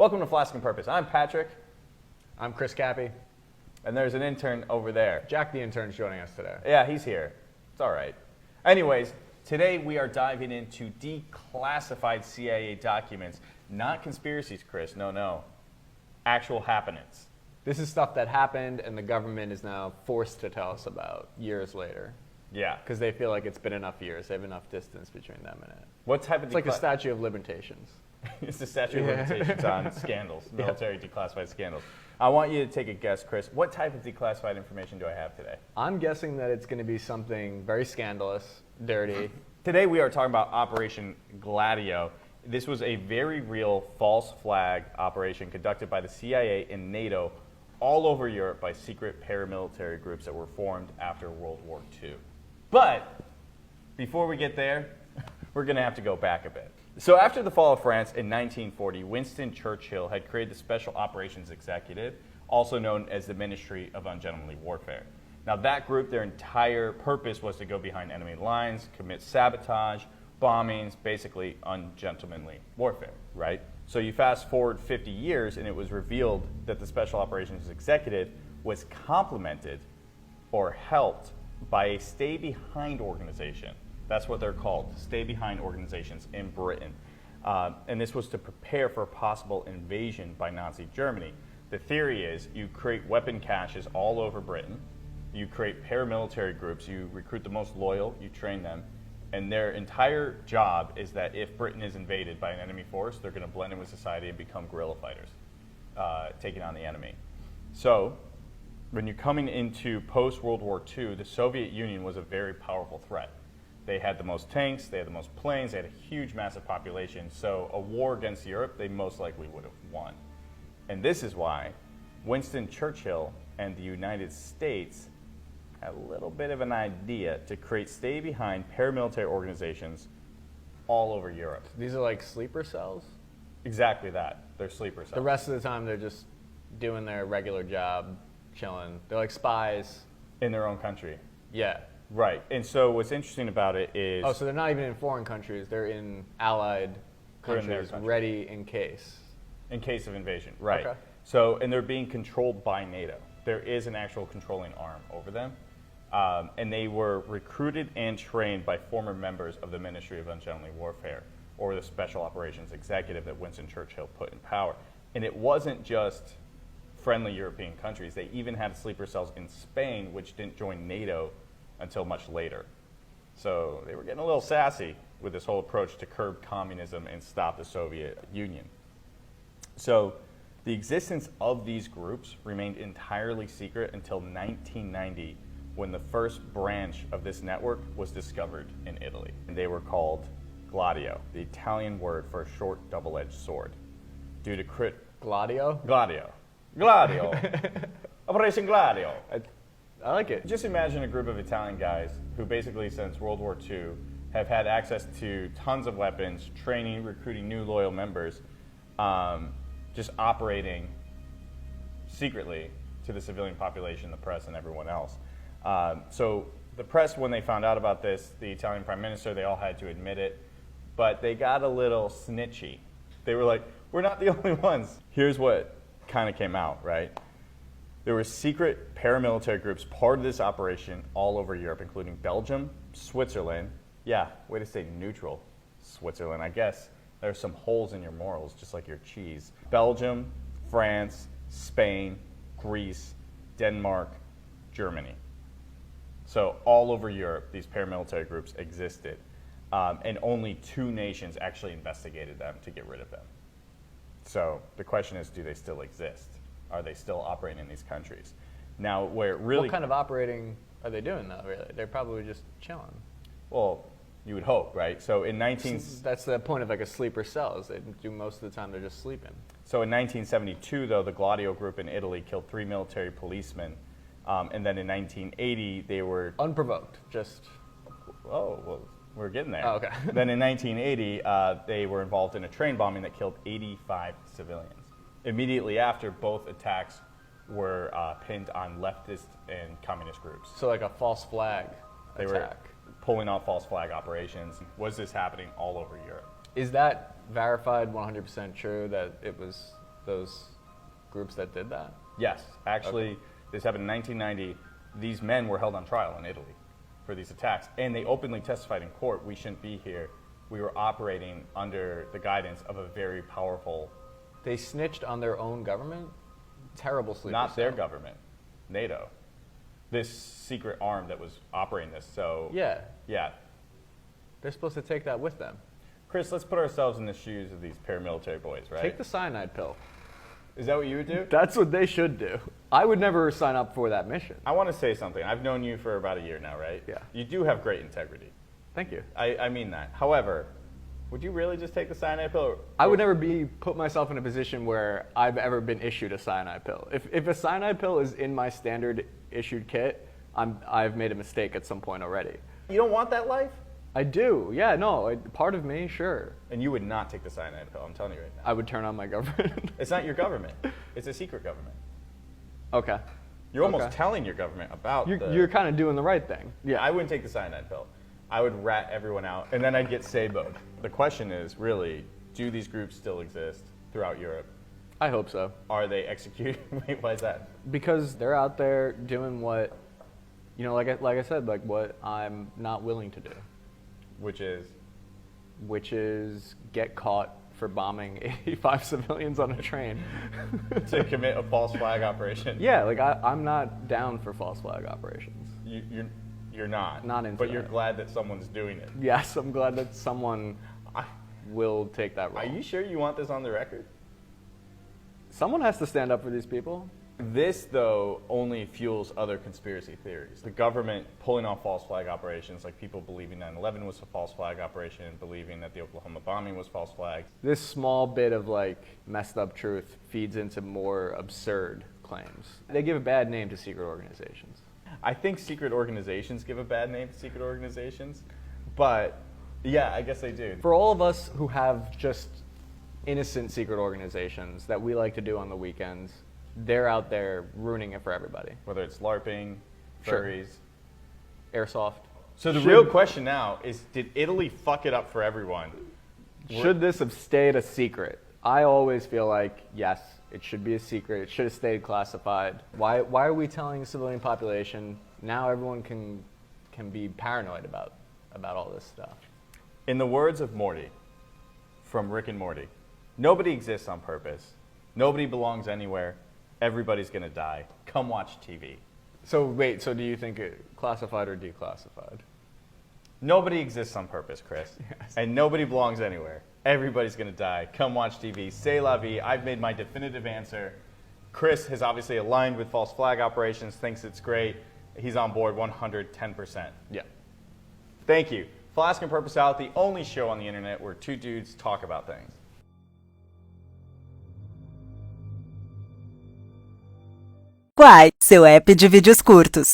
Welcome to Flask and Purpose. I'm Patrick, I'm Chris Cappy. and there's an intern over there. Jack the intern's joining us today. Yeah, he's here. It's all right. Anyways, today we are diving into declassified CIA documents. Not conspiracies, Chris. No. Actual happenings. This is stuff that happened and the government is now forced to tell us about years later. Yeah. Because they feel like it's been enough years. They have enough distance between them and it. What type of It's like the statute of limitations. It's the statute of limitations on scandals, military declassified scandals. I want you to take a guess, Chris. What type of declassified information do I have today? I'm guessing that it's going to be something very scandalous, dirty. Today we are talking about Operation Gladio. This was a very real false flag operation conducted by the CIA and NATO all over Europe by secret paramilitary groups that were formed after World War II. But before we get there, we're going to have to go back a bit. So after the fall of France in 1940, Winston Churchill had created the Special Operations Executive, also known as the Ministry of Ungentlemanly Warfare. Now that group, their entire purpose was to go behind enemy lines, commit sabotage, bombings, basically ungentlemanly warfare, right? So you fast forward 50 years and it was revealed that the Special Operations Executive was complemented or helped by a stay-behind organization. That's what they're called, stay-behind organizations in Britain. And this was to prepare for a possible invasion by Nazi Germany. The theory is you create weapon caches all over Britain, you create paramilitary groups, you recruit the most loyal, you train them, and their entire job is that if Britain is invaded by an enemy force, they're going to blend in with society and become guerrilla fighters, taking on the enemy. So when you're coming into post-World War II, the Soviet Union was a very powerful threat. They had the most tanks, they had the most planes, they had a huge, massive population. So a war against Europe, they most likely would have won. And this is why Winston Churchill and the United States had a little bit of an idea to create stay-behind paramilitary organizations all over Europe. These are like sleeper cells? Exactly that. They're sleeper cells. The rest of the time they're just doing their regular job, chilling. They're like spies. In their own country. Yeah. Right. And so what's interesting about it is... Oh, so they're not even in foreign countries. They're in allied They're in their countries, country. ready in case. In case of invasion, right. Okay. So, and they're being controlled by NATO. There is an actual controlling arm over them. And they were recruited and trained by former members of the Ministry of Ungentlemanly Warfare, or the Special Operations Executive that Winston Churchill put in power. And it wasn't just friendly European countries. They even had sleeper cells in Spain, which didn't join NATO until much later. So they were getting a little sassy with this whole approach to curb communism and stop the Soviet Union. So the existence of these groups remained entirely secret until 1990, when the first branch of this network was discovered in Italy. And they were called Gladio, the Italian word for a short double-edged sword. Due to Gladio? Gladio. Operation Gladio. I like it. Just imagine a group of Italian guys who basically since World War II have had access to tons of weapons, training, recruiting new loyal members, just operating secretly to the civilian population, the press, and everyone else. So the press, when they found out about this, the Italian prime minister, they all had to admit it, but they got a little snitchy. They were like, we're not the only ones. Here's what kind of came out, right? There were secret paramilitary groups part of this operation all over Europe, including Belgium, Switzerland. Yeah, way to stay neutral, Switzerland. I guess there's some holes in your morals, just like your cheese. Belgium, France, Spain, Greece, Denmark, Germany. So all over Europe, these paramilitary groups existed. And only 2 nations actually investigated them to get rid of them. So the question is, do they still exist? Are they still operating in these countries? Now, where it really... What kind of operating are they doing, though, really? They're probably just chilling. Well, you would hope, right? So in That's the point of like a sleeper cell, is they do most of the time they're just sleeping. So in 1972, though, the Gladio group in Italy killed 3 military policemen. And then in 1980, they were... Unprovoked, just... Oh, well, we're getting there. Oh, okay. Then in 1980, they were involved in a train bombing that killed 85 civilians. Immediately after, both attacks were pinned on leftist and communist groups. So like a false flag They attack. were pulling off false flag operations. Was this happening all over Europe? Is that verified 100% true that it was those groups that did that? Yes, actually, this happened in 1990. These men were held on trial in Italy for these attacks, and they openly testified in court, we shouldn't be here. We were operating under the guidance of a very powerful... They snitched on their own government? Terrible sleeper Not their cell. government, NATO. This secret arm that was operating this, so... Yeah. Yeah. They're supposed to take that with them. Chris, let's put ourselves in the shoes of these paramilitary boys, right? Take the cyanide pill. Is that what you would do? That's what they should do. I would never sign up for that mission. I want to say something. I've known you for about a year now, right? Yeah. You do have great integrity. Thank you. I mean that. However, would you really just take the cyanide pill? I would never put myself in a position where I've ever been issued a cyanide pill. If a cyanide pill is in my standard issued kit, I've made a mistake at some point already. You don't want that life? I do. Yeah, no, part of me, sure. And you would not take the cyanide pill, I'm telling you right now. I would turn on my government. It's not your government. It's a secret government. Okay. You're almost telling your government about You're kind of doing the right thing. Yeah, I wouldn't take the cyanide pill. I would rat everyone out, and then I'd get saboed. The question is, really, do these groups still exist throughout Europe? I hope so. Are they executed? Wait, why is that? Because they're out there doing what, like I said, like what I'm not willing to do. Which is get caught for bombing 85 civilians on a train. to commit a false flag operation. Yeah, like I'm not down for false flag operations. You're not. Not into But you're that. glad that someone's doing it. Yes, I'm glad that someone will take that role. Are you sure you want this on the record? Someone has to stand up for these people. This, though, only fuels other conspiracy theories. The government pulling off false flag operations, like people believing 9/11 was a false flag operation, believing that the Oklahoma bombing was false flags. This small bit of messed up truth feeds into more absurd claims. They give a bad name to secret organizations. I think secret organizations give a bad name to secret organizations, but yeah, I guess they do. For all of us who have just innocent secret organizations that we like to do on the weekends, they're out there ruining it for everybody. Whether it's LARPing, Sure. furries. Airsoft. So the real question now is, did Italy fuck it up for everyone? Should this have stayed a secret? I always feel like, yes, it should be a secret. It should have stayed classified. Why are we telling the civilian population? Now everyone can be paranoid about all this stuff. In the words of Morty, from Rick and Morty, nobody exists on purpose. Nobody belongs anywhere. Everybody's gonna die. Come watch TV. So wait, so do you think it classified or declassified? Nobody exists on purpose, Chris. Yes. And nobody belongs anywhere. Everybody's gonna die. Come watch TV. C'est la vie. I've made my definitive answer. Chris has obviously aligned with false flag operations, thinks it's great. He's on board 110%. Yeah. Thank you. Flask and Purpose Out, the only show on the internet where two dudes talk about things. Quai, seu app de vídeos curtos.